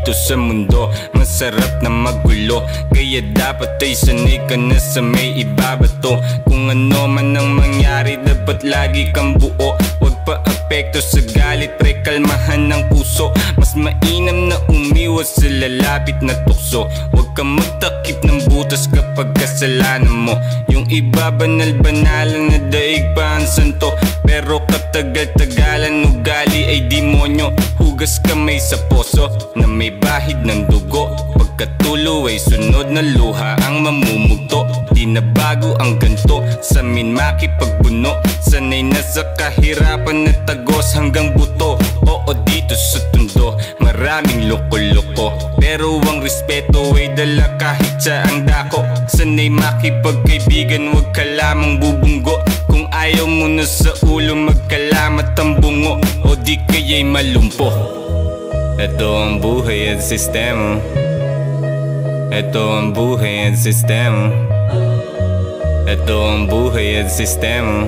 dito sa mundo. Masarap na magulo, kaya dapat ay sanay ka na sa may ibabato. Kung ano man ang mangyari, dapat lagi kang buo. Huwag pa apekto sa galit, pre, kalmahan ng puso. Mas mainam na umiwas sa lalapit na tukso. Huwag kang magtakip ng butas kapag kasalanan mo. Yung iba banal-banalan na daig pa ang santo, pero katagal-tagalan ugali ay demonyo. Hugas kamay sa poso na may bahid ng dugo. Pagkatulo ay sunod na luha ang mamumugto. Di na bago ang ganto, sa min makipagbuno. Sanay na sa kahirapan na tagos hanggang buto. Oo, dito sa tundo maraming loko-loko, pero ang respeto ay dala kahit sa ang dako. Sanay makipagkaibigan, wag ka lamang bubunggo. Kung ayaw mo na sa ulo, magkalamat ang bungo, o di kaya'y malumpo. Ito ang buhay at sistema. Ito ang buhay at sistema. Ito ang buhay at sistema.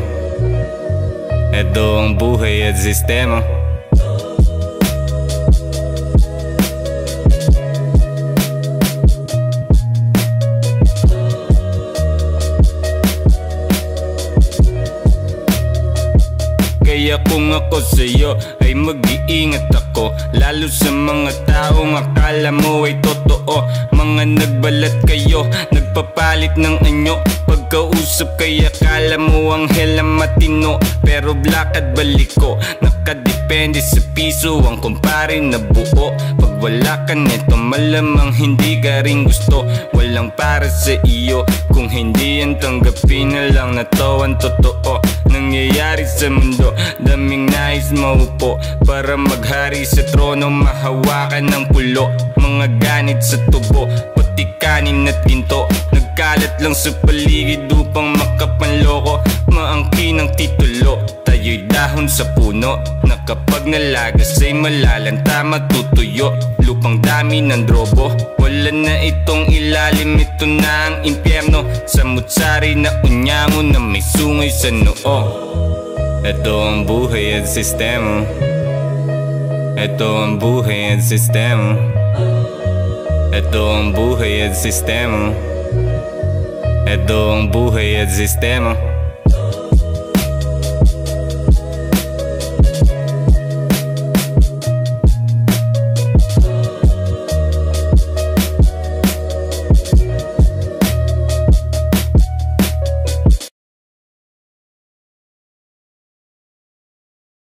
Ito ang buhay at sistema. Kaya kung ako sa'yo ay mag-iingat ako, lalo sa mga taong akala mo ay totoo. Mga nagbalat kayo, nagpapalit ng anyo. Pagkausap kaya akala mo anghel ang matino, pero black at baliko. Nakadepende sa piso ang kumpare na buo. Pag wala ka neto, malamang hindi ka rin gusto. Walang para sa iyo kung hindi yan tanggapin na lang na to ang totoo. Nangyayari sa mundo, daming nais maupo para maghari sa trono, mahawakan ng pulo. Mga ganit sa tubo, pati kanin at ginto, nagkalat lang sa paligid upang makapanloko. Maangkin ang titulo, tayo'y dahon sa puno, na kapag nalagas ay malalanta, matutuyo. Lupang dami ng drobo, wala na itong ilalim, ito na ang impyerno. Sa mutsari na unyango na may sungay sa noo. Ito ang buhay at sistema. Ito ang buhay at sistema. Ito ang buhay at sistema. Ito ang buhay at sistema.